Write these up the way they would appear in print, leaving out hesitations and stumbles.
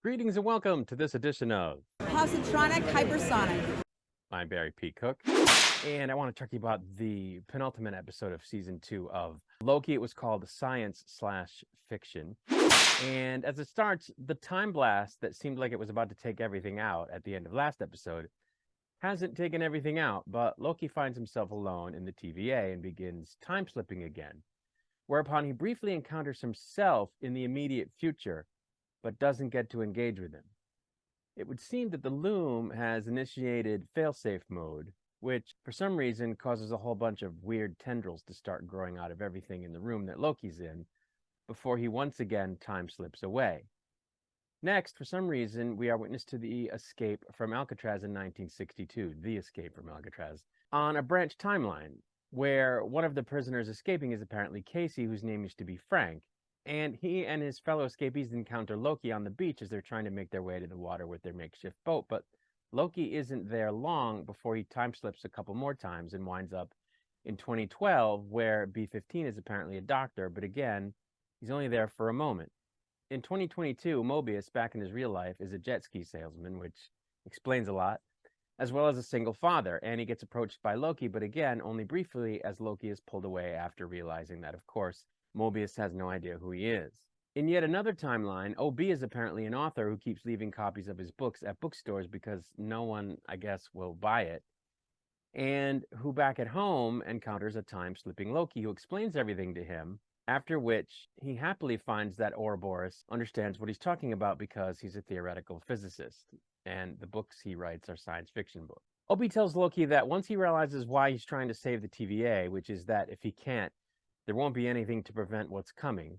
Greetings and welcome to this edition of Positronic Hypersonic. I'm Barry P. Cook, and I want to talk to you about the penultimate episode of Season 2 of Loki. It was called Science/Fiction. And as it starts, the time blast that seemed like it was about to take everything out at the end of last episode hasn't taken everything out, but Loki finds himself alone in the TVA and begins time-slipping again, whereupon he briefly encounters himself in the immediate future, but doesn't get to engage with him. It would seem that the Loom has initiated failsafe mode, which for some reason causes a whole bunch of weird tendrils to start growing out of everything in the room that Loki's in, before he once again time slips away. Next, for some reason, we are witness to the escape from Alcatraz in 1962, the escape from Alcatraz, on a branch timeline, where one of the prisoners escaping is apparently Casey, whose name used to be Frank, and he and his fellow escapees encounter Loki on the beach as they're trying to make their way to the water with their makeshift boat, but Loki isn't there long before he time slips a couple more times and winds up in 2012, where B-15 is apparently a doctor, but again, he's only there for a moment. In 2022, Mobius, back in his real life, is a jet ski salesman, which explains a lot, as well as a single father, and he gets approached by Loki, but again, only briefly, as Loki is pulled away after realizing that, of course, Mobius has no idea who he is. In yet another timeline, OB is apparently an author who keeps leaving copies of his books at bookstores because no one, I guess, will buy it, and who back at home encounters a time-slipping Loki who explains everything to him, after which he happily finds that Ouroboros understands what he's talking about because he's a theoretical physicist, and the books he writes are science fiction books. OB tells Loki that once he realizes why he's trying to save the TVA, which is that if he can't, there won't be anything to prevent what's coming,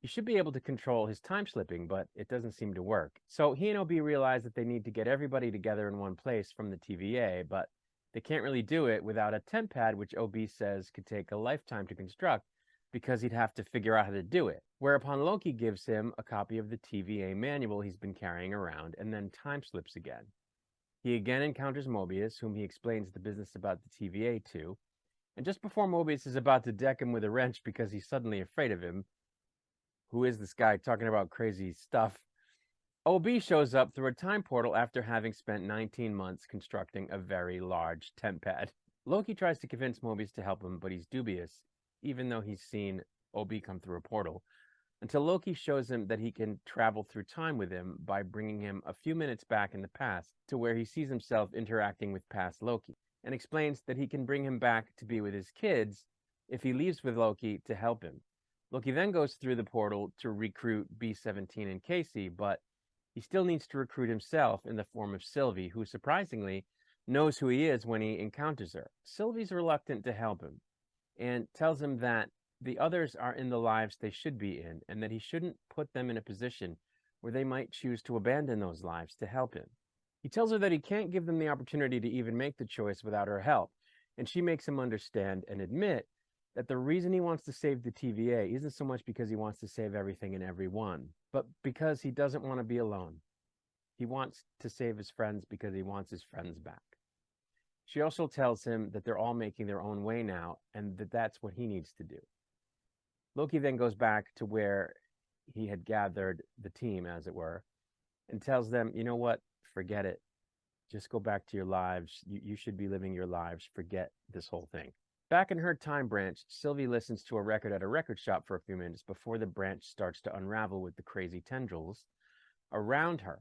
he should be able to control his time slipping, but it doesn't seem to work. So he and OB realize that they need to get everybody together in one place from the TVA, but they can't really do it without a temp pad, which OB says could take a lifetime to construct, because he'd have to figure out how to do it. Whereupon Loki gives him a copy of the TVA manual he's been carrying around and then time slips again. He again encounters Mobius, whom he explains the business about the TVA to, and just before Mobius is about to deck him with a wrench because he's suddenly afraid of him, who is this guy talking about crazy stuff, OB shows up through a time portal after having spent 19 months constructing a very large temp pad. Loki tries to convince Mobius to help him, but he's dubious, even though he's seen OB come through a portal, until Loki shows him that he can travel through time with him by bringing him a few minutes back in the past to where he sees himself interacting with past Loki, and explains that he can bring him back to be with his kids if he leaves with Loki to help him. Loki then goes through the portal to recruit B-17 and Casey, but he still needs to recruit himself in the form of Sylvie, who surprisingly knows who he is when he encounters her. Sylvie's reluctant to help him and tells him that the others are in the lives they should be in, and that he shouldn't put them in a position where they might choose to abandon those lives to help him. He tells her that he can't give them the opportunity to even make the choice without her help, and she makes him understand and admit that the reason he wants to save the TVA isn't so much because he wants to save everything and everyone, but because he doesn't want to be alone. He wants to save his friends because he wants his friends back. She also tells him that they're all making their own way now, and that that's what he needs to do. Loki then goes back to where he had gathered the team, as it were, and tells them, you know what, forget it. Just go back to your lives. You should be living your lives. Forget this whole thing. Back in her time branch, Sylvie listens to a record at a record shop for a few minutes before the branch starts to unravel with the crazy tendrils around her,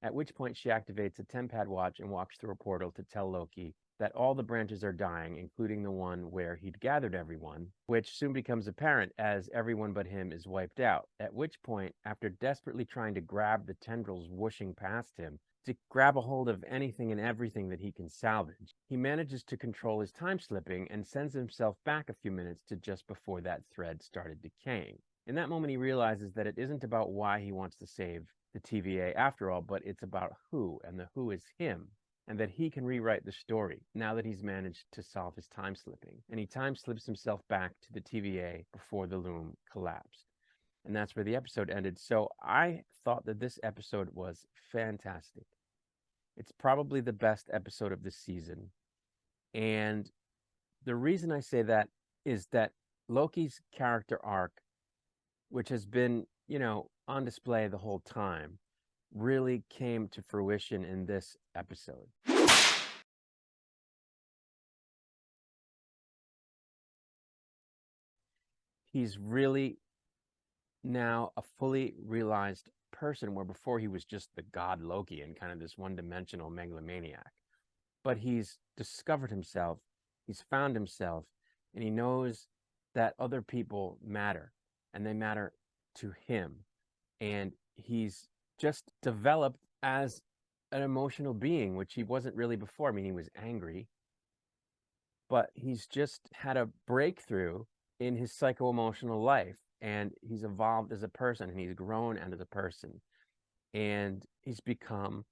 at which point she activates a tempad watch and walks through a portal to tell Loki that all the branches are dying, including the one where he'd gathered everyone, which soon becomes apparent as everyone but him is wiped out, at which point, after desperately trying to grab the tendrils whooshing past him, to grab a hold of anything and everything that he can salvage, he manages to control his time slipping and sends himself back a few minutes to just before that thread started decaying. In that moment, he realizes that it isn't about why he wants to save the TVA after all, but it's about who, and the who is him, and that he can rewrite the story now that he's managed to solve his time slipping. And he time slips himself back to the TVA before the Loom collapsed. And that's where the episode ended. So I thought that this episode was fantastic. It's probably the best episode of this season. And the reason I say that is that Loki's character arc, which has been, on display the whole time, really came to fruition in this episode. He's really now a fully realized person, where before he was just the god Loki and kind of this one-dimensional megalomaniac. But he's discovered himself, he's found himself, and he knows that other people matter, and they matter to him. And he's just developed as an emotional being, which he wasn't really before. I mean, he was angry, but he's just had a breakthrough in his psycho-emotional life, and he's evolved as a person, and he's grown as a person, and he's become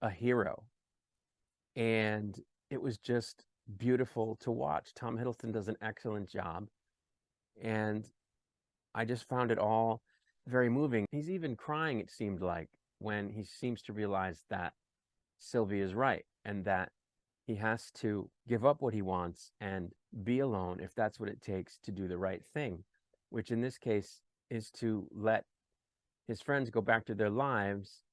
a hero. And it was just beautiful to watch. Tom Hiddleston does an excellent job, and I just found it all very moving. He's even crying, it seemed like, when he seems to realize that Sylvie is right, and that he has to give up what he wants and be alone if that's what it takes to do the right thing, which in this case is to let his friends go back to their lives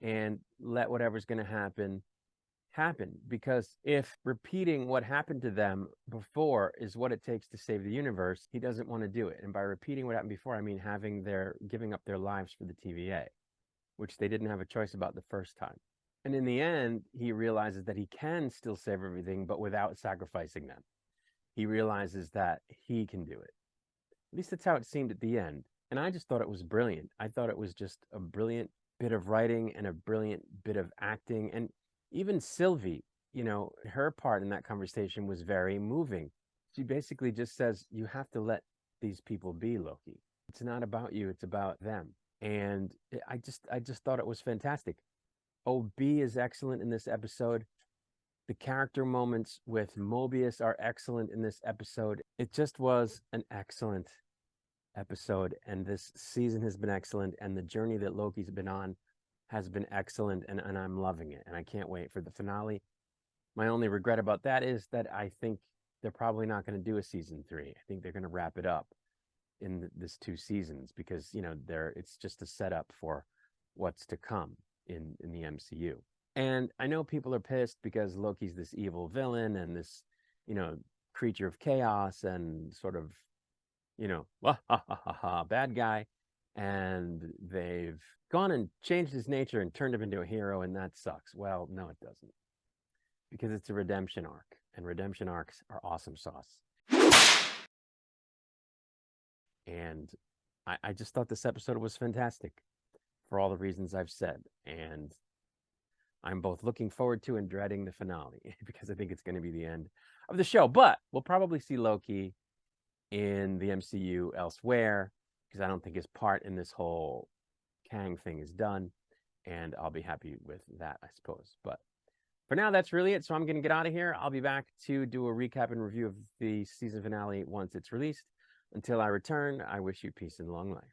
and let whatever's going to happen. Because if repeating what happened to them before is what it takes to save the universe, he doesn't want to do it. And by repeating what happened before, I mean giving up their lives for the TVA, which they didn't have a choice about the first time. And in the end, he realizes that he can still save everything, but without sacrificing them. He realizes that he can do it. At least that's how it seemed at the end. And I just thought it was brilliant. I thought it was just a brilliant bit of writing and a brilliant bit of acting. And even Sylvie, her part in that conversation was very moving. She basically just says, you have to let these people be, Loki. It's not about you, it's about them. And I just thought it was fantastic. OB is excellent in this episode. The character moments with Mobius are excellent in this episode. It just was an excellent episode, and this season has been excellent, and the journey that Loki's been on has been excellent, and I'm loving it, and I can't wait for the finale. My only regret about that is that I think they're probably not going to do a season 3. I think they're going to wrap it up in this 2 seasons, because it's just a setup for what's to come in the MCU. And I know people are pissed because Loki's this evil villain and this creature of chaos and sort of bad guy, and they've gone and changed his nature and turned him into a hero, and that sucks. Well, no, it doesn't, because it's a redemption arc, and redemption arcs are awesome sauce. And I just thought this episode was fantastic for all the reasons I've said, and I'm both looking forward to and dreading the finale because I think it's going to be the end of the show. But we'll probably see Loki in the MCU elsewhere, because I don't think his part in this whole Kang thing is done, and I'll be happy with that, I suppose. But for now, that's really it. So I'm going to get out of here. I'll be back to do a recap and review of the season finale once it's released. Until I return, I wish you peace and long life.